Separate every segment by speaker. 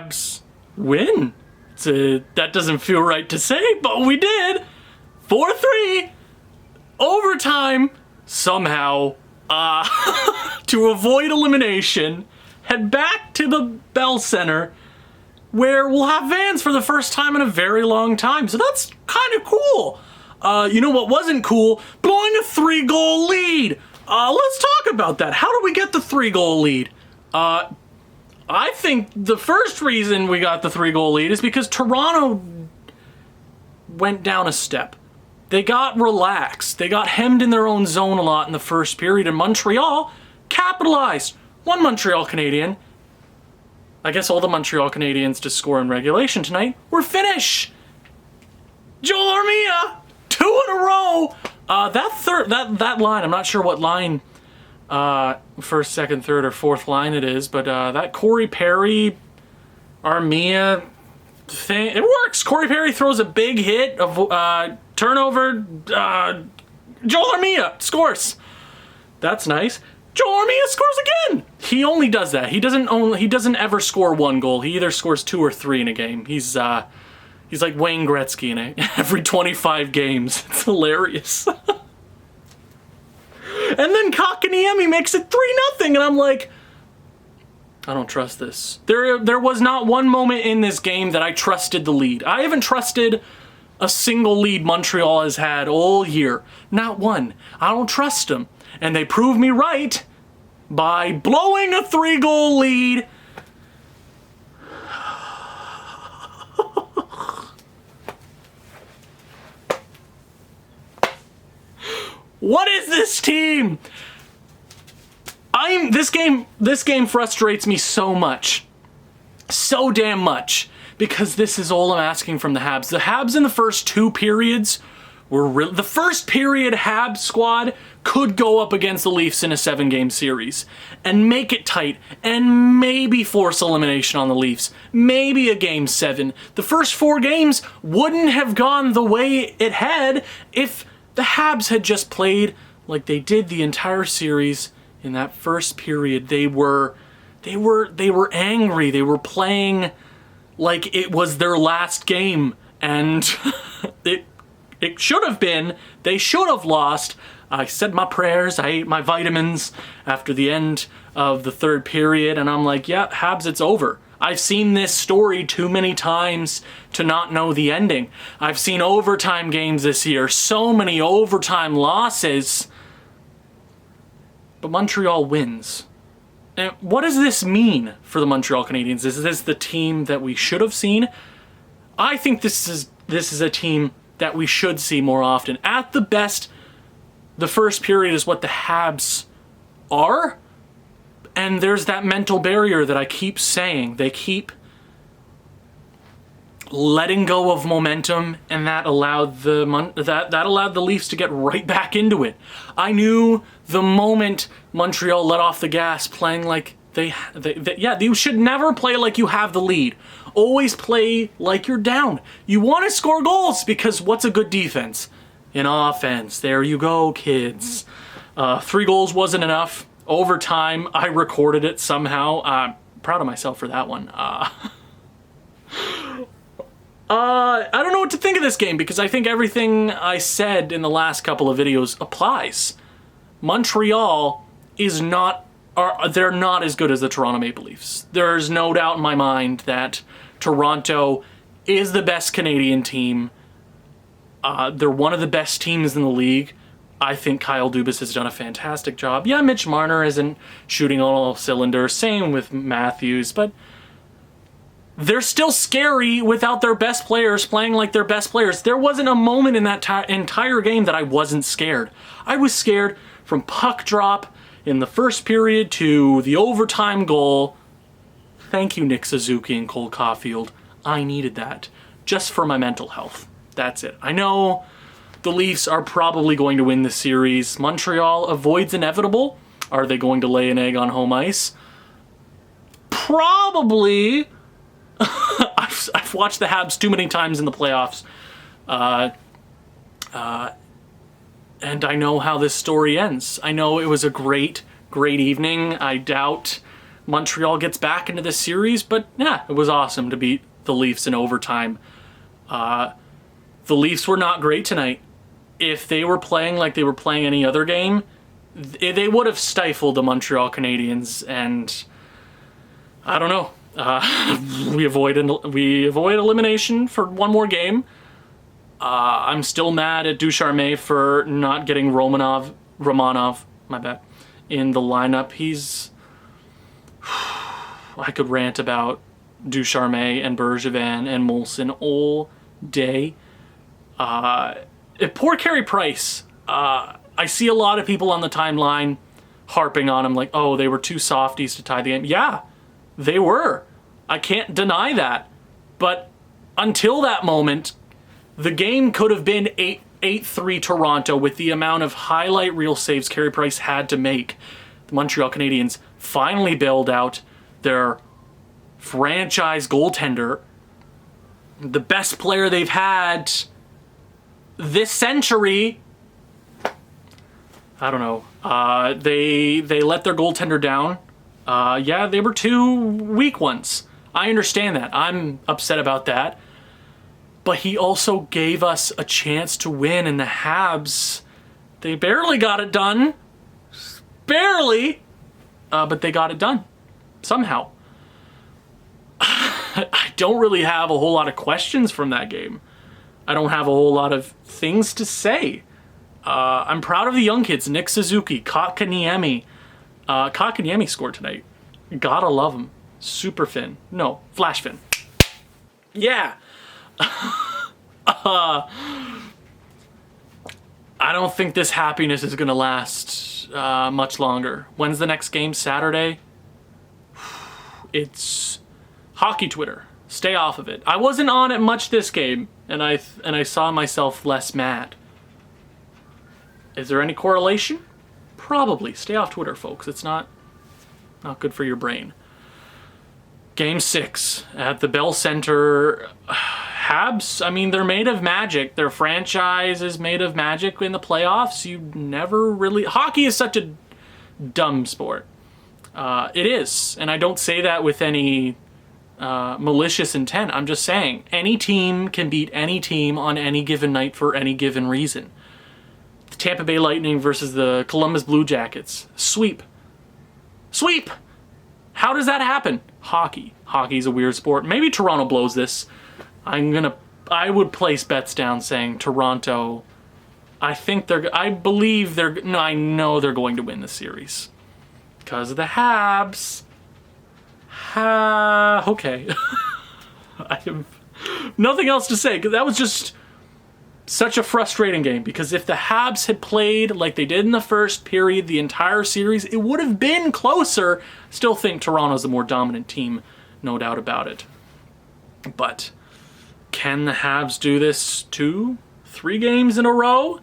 Speaker 1: Habs win. That doesn't feel right to say, but we did. 4-3. Overtime. Somehow, to avoid elimination, head back to the Bell Center, where we'll have fans for the first time in a very long time. So that's kind of cool. You know what wasn't cool? Blowing a 3-goal lead. Let's talk about that. How did we get the 3-goal lead? I think the first reason we got the 3-goal lead is because Toronto went down a step. They got relaxed. They got hemmed in their own zone a lot in the first period, and Montreal capitalized. One Montreal Canadien. I guess all the Montreal Canadiens to score in regulation tonight were Finnish. Joel Armia, 2 in a row. That line, I'm not sure what line, first, second, third, or fourth line it is, but that Corey Perry, Armia thing, it works. Corey Perry throws a big hit of turnover. Joel Armia scores. That's nice. Joel Armia scores again. He only does that. He doesn't ever score 1 goal. He either scores 2 or 3 in a game. He's like Wayne Gretzky in every 25 games. It's hilarious. And then Kakaniemi makes it 3-0, and I'm like, I don't trust this. There was not one moment in this game that I trusted the lead. I haven't trusted a single lead Montreal has had all year. Not one. I don't trust them. And they proved me right by blowing a 3-goal lead. What is this team? This game frustrates me so much. So damn much. Because this is all I'm asking from the Habs. The Habs in the first 2 periods were the first period Habs squad could go up against the Leafs in a 7-game series and make it tight and maybe force elimination on the Leafs. Maybe a game 7. The first 4 games wouldn't have gone the way it had if the Habs had just played like they did the entire series in that first period. They were angry. They were playing like it was their last game, and it should have been. They should have lost. I said my prayers. I ate my vitamins after the end of the 3rd period, and I'm like, yeah, Habs, it's over. I've seen this story too many times to not know the ending. I've seen overtime games this year, so many overtime losses, but Montreal wins. And what does this mean for the Montreal Canadiens? Is this the team that we should have seen? I think this is a team that we should see more often. At the best, the first period is what the Habs are. And there's that mental barrier that I keep saying. They keep letting go of momentum, and that allowed the Leafs to get right back into it. I knew the moment Montreal let off the gas, playing like you should never play like you have the lead. Always play like you're down. You want to score goals because what's a good defense? In offense. There you go, kids. 3 goals wasn't enough. Overtime, I recorded it somehow. I'm proud of myself for that one. I don't know what to think of this game because I think everything I said in the last couple of videos applies. Montreal is they're not as good as the Toronto Maple Leafs. There's no doubt in my mind that Toronto is the best Canadian team. They're one of the best teams in the league. I think Kyle Dubas has done a fantastic job. Yeah, Mitch Marner isn't shooting on all cylinders. Same with Matthews, but they're still scary without their best players playing like their best players. There wasn't a moment in that entire game that I wasn't scared. I was scared from puck drop in the first period to the overtime goal. Thank you, Nick Suzuki and Cole Caulfield. I needed that just for my mental health. That's it. I know the Leafs are probably going to win the series. Montreal avoids inevitable. Are they going to lay an egg on home ice? Probably. I've watched the Habs too many times in the playoffs. And I know how this story ends. I know it was a great evening. I doubt Montreal gets back into the series, but yeah, it was awesome to beat the Leafs in overtime. The Leafs were not great tonight. If they were playing like they were playing any other game, they would have stifled the Montreal Canadiens, and I don't know. We avoid elimination for one more game. I'm still mad at Ducharme for not getting Romanov, my bad, in the lineup. I could rant about Ducharme and Bergevin and Molson all day. Poor Carey Price. I see a lot of people on the timeline harping on him like, oh, they were two softies to tie the game. Yeah, they were. I can't deny that. But until that moment, the game could have been 8-3 Toronto with the amount of highlight reel saves Carey Price had to make. The Montreal Canadiens finally bailed out their franchise goaltender, the best player they've had this century. I don't know. They let their goaltender down. Yeah, they were 2 weak ones. I understand that. I'm upset about that. But he also gave us a chance to win, and the Habs, they barely got it done. Barely. But they got it done. Somehow. I don't really have a whole lot of questions from that game. I don't have a whole lot of things to say. I'm proud of the young kids. Nick Suzuki, Kotkaniemi. Kotkaniemi scored tonight. Gotta love him. Super Fin. No, Flash Fin. Yeah. I don't think this happiness is going to last much longer. When's the next game? Saturday? It's hockey Twitter. Stay off of it. I wasn't on it much this game, and I saw myself less mad. Is there any correlation? Probably. Stay off Twitter, folks. It's not good for your brain. Game 6 at the Bell Center. Habs, I mean, they're made of magic. Their franchise is made of magic in the playoffs. You never really... Hockey is such a dumb sport. It is. And I don't say that with any malicious intent. I'm just saying, any team can beat any team on any given night for any given reason. The Tampa Bay Lightning versus the Columbus Blue Jackets. Sweep. Sweep! How does that happen? Hockey. Hockey's a weird sport. Maybe Toronto blows this. I would place bets down saying Toronto. I know they're going to win the series. Because of the Habs. Okay. I have nothing else to say, because that was just such a frustrating game. Because if the Habs had played like they did in the first period, the entire series, it would have been closer. Still think Toronto's the more dominant team, no doubt about it. But can the Habs do this 2-3 games in a row?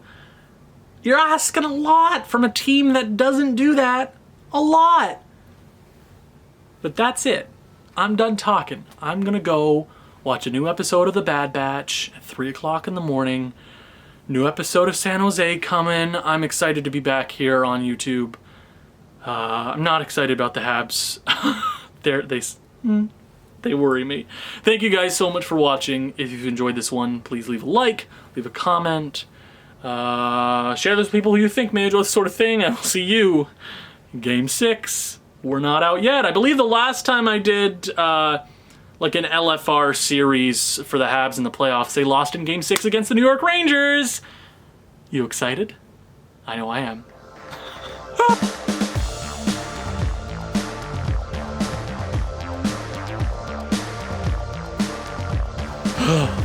Speaker 1: You're asking a lot from a team that doesn't do that. A lot. But that's it. I'm done talking. I'm going to go watch a new episode of The Bad Batch at 3 o'clock in the morning. New episode of San Jose coming. I'm excited to be back here on YouTube. I'm not excited about the Habs. They worry me. Thank you guys so much for watching. If you've enjoyed this one, please leave a like, leave a comment, share this with people who you think may enjoy this sort of thing. I will see you in Game 6. We're not out yet. I believe the last time I did like an LFR series for the Habs in the playoffs, they lost in Game 6 against the New York Rangers. You excited? I know I am.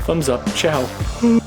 Speaker 1: Thumbs up. Ciao.